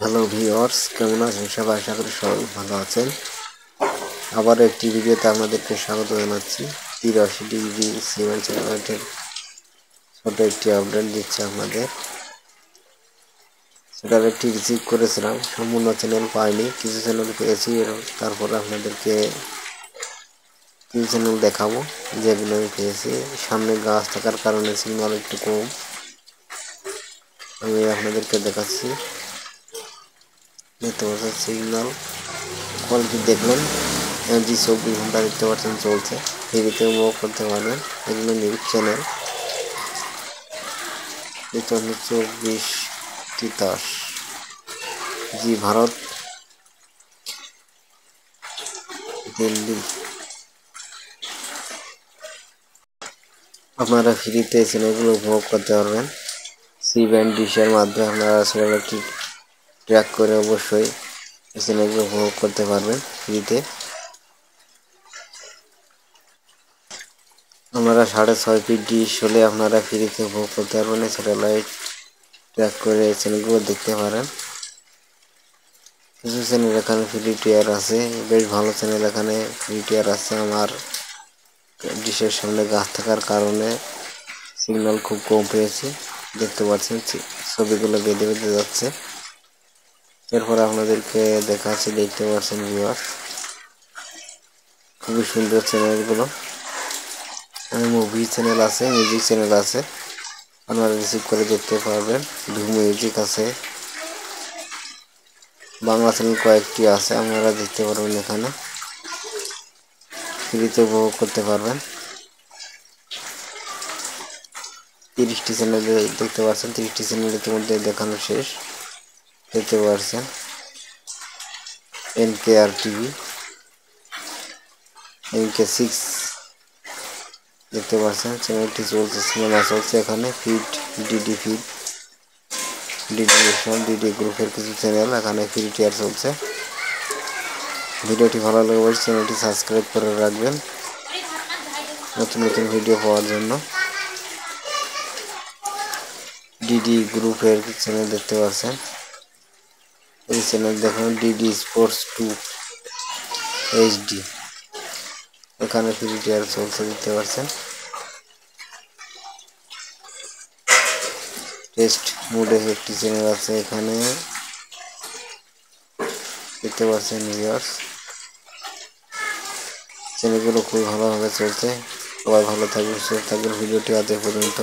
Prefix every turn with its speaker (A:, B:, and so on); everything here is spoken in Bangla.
A: হ্যালো ভিউয়ার্স, কেমন আছেন সবাই? আশা করি সবাই ভালো আছেন। আবার একটি ভিডিওতে আপনাদেরকে স্বাগত জানাচ্ছি। 83 ডিগ্রি সিমেন্ট চ্যানেলের ছোট একটি আপডেট দিচ্ছে আপনাদের। সেটার একটি রিসিভ করেছিলাম, সম্পূর্ণ চ্যানেল পাইনি, কিছু চ্যানেল পেয়েছি। তারপরে আপনাদেরকে কিছু চ্যানেল দেখাবো যেগুলো আমি পেয়েছি। সামনে গাছ থাকার কারণে সিগন্যাল একটু কম, আমি আপনাদেরকে দেখাচ্ছি। দেখতে পাচ্ছেন সিগন্যাল কোয়ালিটি দেখলেন, এমজি 24 ঘন্টা দেখতে পাচ্ছেন চলছে, ফ্রিতে উপভোগ করতে পারবেন। এগুলো নিউজ চ্যানেল। 24 জি ভারত, দিল্লি। আপনারা ফ্রিতে চ্যানেলগুলো উপভোগ করতে পারবেন। সি ব্যান্ড ডিশের মাধ্যমে আপনারা চ্যানেলটি ট্র্যাক করে অবশ্যই চ্যানেলগুলো উপভোগ করতে পারবেন ফ্রিতে। আপনারা 6.5 ফিট ডিশ হলে আপনারা ফ্রিতে উপভোগ করতে পারবেন। স্যাটেলাইট ট্র্যাক করে চ্যানেলগুলো দেখতে পারেন। কিছু চ্যানেল এখানে ফ্রি টিয়ার আছে, বেশ ভালো চ্যানেল এখানে ফ্রি টিয়ার আছে। আমার ডিশের সামনে গাছ থাকার কারণে সিগন্যাল খুব কম পেয়েছি, দেখতে পাচ্ছেন ছবিগুলো বেঁধে বেঁধে যাচ্ছে। এরপর আপনাদেরকে দেখাচ্ছি, দেখতে পাচ্ছেন ভিউয়ার, খুবই সুন্দর চ্যানেলগুলো। মুভি চ্যানেল আছে, মিউজিক চ্যানেল আছে, আপনারা রিসিভ করে দেখতে পারবেন। ভিউ মিউজিক আছে, বাংলা চ্যানেল কয়েকটি আছে, আপনারা দেখতে পারবেন। এখানে ফ্রিতে উপভোগ করতে পারবেন। 30টি চ্যানেল দেখতে পাচ্ছেন। 30টি চ্যানেল ইতিমধ্যে দেখানো শেষ, দেখতে পাচ্ছেন। NKR টিভি, NK6 দেখতে পাচ্ছেন, চ্যানেলটি চলছে, সিনেমা চলছে এখানে। Feed, DD feed, DD nation, DD গ্রুপের কিছু চ্যানেল এখানে ফ্রি টিয়ার চলছে। ভিডিওটি ভালো লাগলে অবশ্যই চ্যানেলটি সাবস্ক্রাইব করে রাখবেন নতুন নতুন ভিডিও পাওয়ার জন্য। ডিডি গ্রুপের চ্যানেল দেখতে পাচ্ছেন, এই চ্যানেল দেখুন, ডিডি স্পোর্টস 2 HD, এখানে ফ্রি টিয়ার চলছে, দেখতে পাচ্ছেন। টেস্ট মোডে একটি চ্যানেল আছে এখানে, দেখতে পাচ্ছেন ভিউয়ার্স। চ্যানেলগুলো খুবই ভালোভাবে চলছে। সবাই ভালো থাকবেন, সুস্থ থাকবেন। ভিডিওটি আজ এ পর্যন্ত।